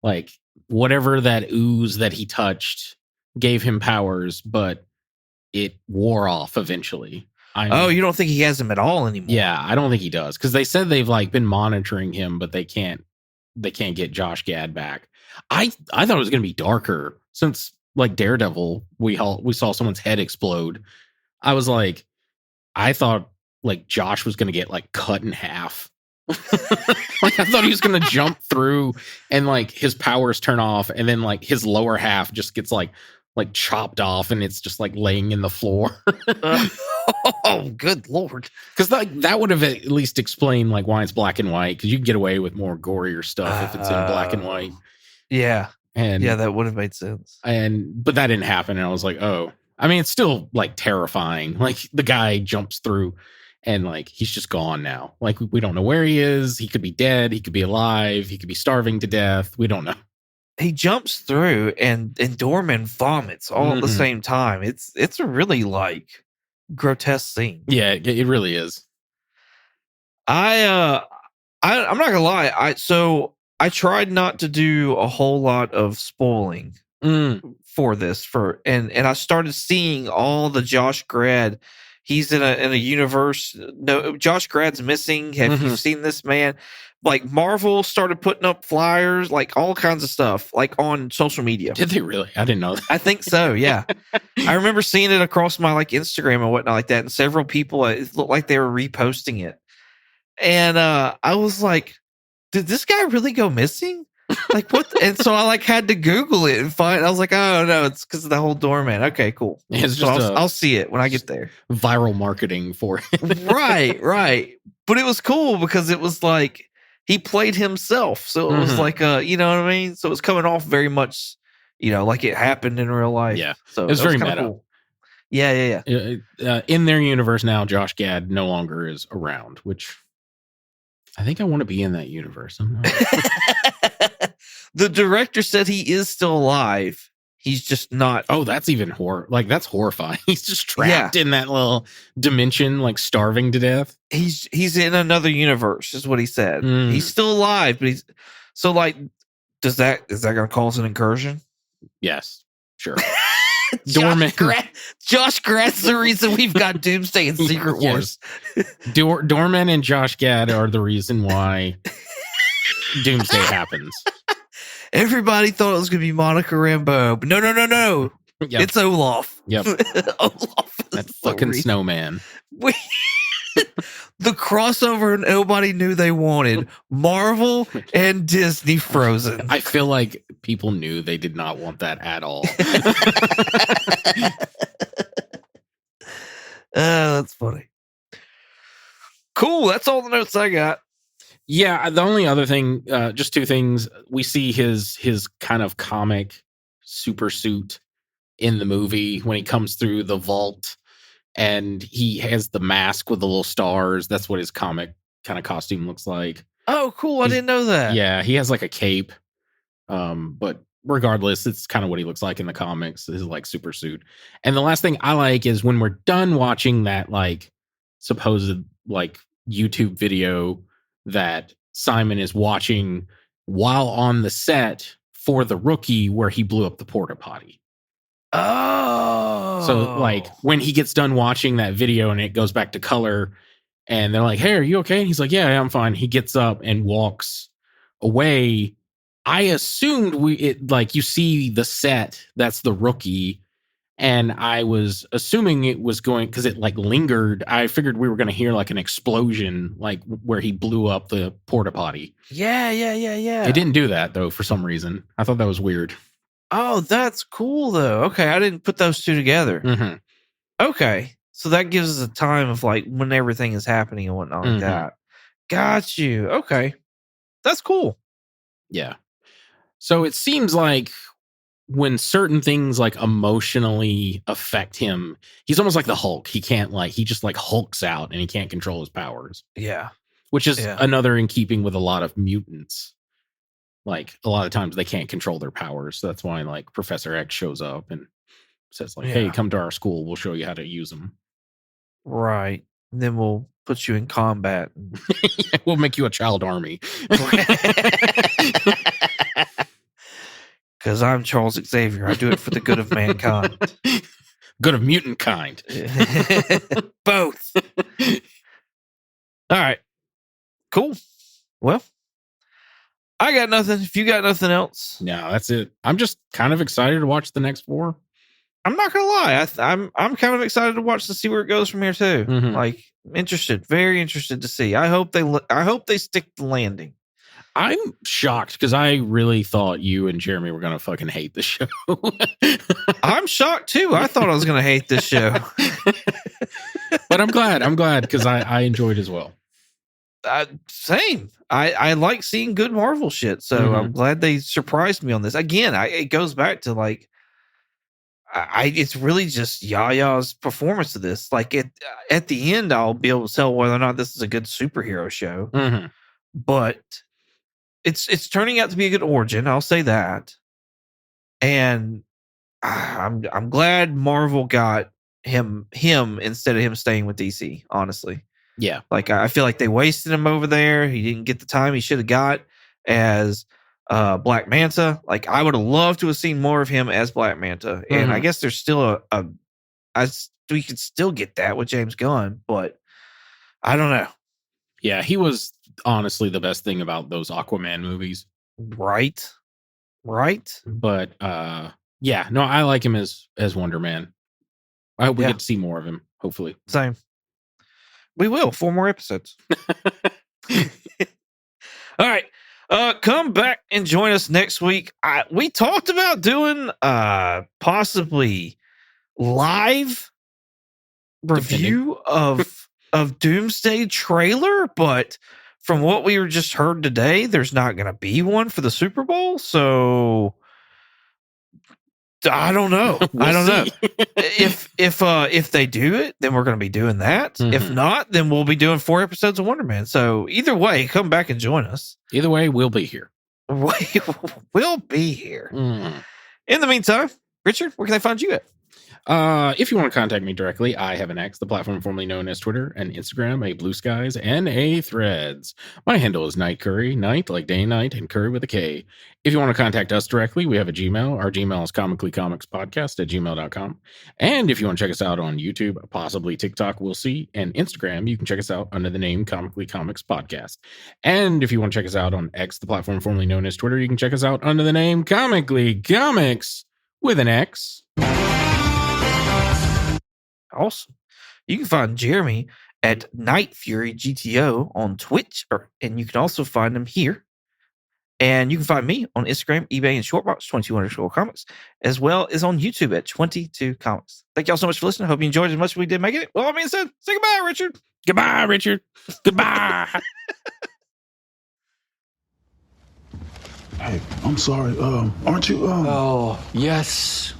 Like, whatever that ooze that he touched gave him powers, but it wore off eventually. You don't think he has them at all anymore? Yeah, I don't think he does, because they said they've like been monitoring him, but they can't get Josh Gad back. I thought it was going to be darker since like Daredevil. We saw someone's head explode. I was like, I thought like Josh was going to get like cut in half. Like I thought he was going to jump through and like his powers turn off and then like his lower half just gets like chopped off and it's just like laying in the floor. Oh, good Lord. Because like that would have at least explained like why it's black and white, because you can get away with more gorier stuff if it's in black and white. Yeah. And yeah, that would have made sense. But that didn't happen. And I was like, oh, I mean, it's still like terrifying. Like the guy jumps through and like he's just gone now. Like we don't know where he is. He could be dead. He could be alive. He could be starving to death. We don't know. He jumps through and Doorman vomits all at the same time. It's a really like grotesque scene. Yeah, it really is. I'm not gonna lie. I tried not to do a whole lot of spoiling for this and I started seeing all the Josh Gad. He's in a universe. No, Josh Gad's missing. Have you seen this, man? Like Marvel started putting up flyers, like all kinds of stuff, like on social media. Did they really? I didn't know that. I think so. Yeah, I remember seeing it across my like Instagram and whatnot like that, and several people it looked like they were reposting it, and I was like, did this guy really go missing? Like what? And so I like had to Google it and find. I was like, oh no, it's because of the whole Doorman. Okay, cool. It's so I'll see it when I get there. Viral marketing for it. right. But it was cool because it was like he played himself, so it was like you know what I mean. So it was coming off very much, like it happened in real life. Yeah, so it was very meta. Cool. Yeah. In their universe now, Josh Gad no longer is around, which I think I want to be in that universe. The director said he is still alive. He's just not. Oh, that's even that's horrifying. He's just trapped in that little dimension, like starving to death. He's in another universe, is what he said. He's still alive, but he's so like. Is that going to cause an incursion? Yes, sure. Doorman, Josh Gad's the reason we've got Doomsday and Secret Wars. Doorman and Josh Gad are the reason why Doomsday happens. Everybody thought it was going to be Monica Rambeau, but no. Yep. It's Olaf. Yep. Olaf. That fucking snowman. The crossover nobody knew they wanted. Marvel and Disney Frozen. I feel like people knew they did not want that at all. That's funny. Cool. That's all the notes I got. Yeah, the only other thing, just two things. We see his kind of comic super suit in the movie when he comes through the vault, and he has the mask with the little stars. That's what his comic kind of costume looks like. Oh, cool. I didn't know that. Yeah, he has like a cape. But regardless, it's kind of what he looks like in the comics, his like super suit. And the last thing I like is when we're done watching that like supposed like YouTube video that Simon is watching while on the set for The Rookie, where he blew up the porta potty. Oh. So like when he gets done watching that video and it goes back to color and they're like, hey, are you okay? And he's like, yeah, I'm fine. He gets up and walks away. I assumed you see the set, that's The Rookie. And I was assuming it was going, because it like lingered. I figured we were going to hear like an explosion, like where he blew up the porta potty. Yeah. It didn't do that though, for some reason. I thought that was weird. Oh, that's cool though. Okay, I didn't put those two together. Mm-hmm. Okay, so that gives us a time of like when everything is happening and whatnot like that. Got you. Okay, that's cool. Yeah. So it seems like when certain things like emotionally affect him, he's almost like the Hulk. He just like hulks out and he can't control his powers. Yeah. Which is another in keeping with a lot of mutants. Like a lot of times they can't control their powers. So that's why like Professor X shows up and says like, hey, come to our school. We'll show you how to use them. Right. And then we'll put you in combat. We'll make you a child army. Because I'm Charles Xavier. I do it for the good of mankind. Good of mutant kind. Both. All right. Cool. Well, I got nothing. If you got nothing else. No, that's it. I'm just kind of excited to watch the next 4. I'm not gonna lie. I'm kind of excited to watch to see where it goes from here too. Mhm. Like interested, very interested to see. I hope they stick the landing. I'm shocked because I really thought you and Jeremy were gonna fucking hate the show. I'm shocked too. I thought I was gonna hate this show, but I'm glad because I enjoyed as well. Same. I like seeing good Marvel shit, so I'm glad they surprised me on this. Again, it goes back to like, it's really just Yaya's performance of this. Like at the end, I'll be able to tell whether or not this is a good superhero show. But it's turning out to be a good origin. I'll say that, and I'm glad Marvel got him instead of him staying with DC. Honestly, yeah. Like I feel like they wasted him over there. He didn't get the time he should have got as Black Manta. Like I would have loved to have seen more of him as Black Manta, and I guess there's still we could still get that with James Gunn, but I don't know. Yeah, he was honestly the best thing about those Aquaman movies. Right. But yeah, no, I like him as Wonder Man. I hope we get to see more of him, hopefully. Same. We will. 4 more episodes. All right. Come back and join us next week. We talked about doing possibly live review of Doomsday trailer, but from what we were just heard today, there's not going to be one for the Super Bowl. So I don't know. I don't know. If they do it, then we're going to be doing that. If not, then we'll be doing 4 episodes of Wonder Man. So either way, come back and join us. Either way, we'll be here. We'll be here. In the meantime, Richard, where can they find you at? If you want to contact me directly, I have an X, the platform formerly known as Twitter, and Instagram, a Blue Skies, and a Threads. My handle is Night Curry, night like day and night, and curry with a K. If you want to contact us directly, we have a Gmail. Our Gmail is comicallycomicspodcast@gmail.com. And if you want to check us out on YouTube, possibly TikTok, we'll see, and Instagram, you can check us out under the name Comically Comics Podcast. And if you want to check us out on X, the platform formerly known as Twitter, you can check us out under the name Comically Comics with an X. Awesome. You can find Jeremy at Night Fury GTO on Twitch, and you can also find him here. And you can find me on Instagram, eBay, and Shortbox, 22_comics, as well as on YouTube at 22comics. Thank y'all so much for listening. I hope you enjoyed as much as we did making it. Well, that being said, say goodbye, Richard. Goodbye, Richard. Goodbye. Hey, I'm sorry. Aren't you? Oh, yes.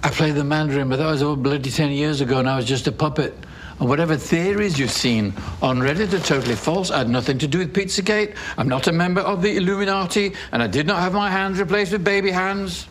I played the Mandarin, but that was over bloody 10 years ago, and I was just a puppet. And whatever theories you've seen on Reddit are totally false. I had nothing to do with Pizzagate. I'm not a member of the Illuminati, and I did not have my hands replaced with baby hands.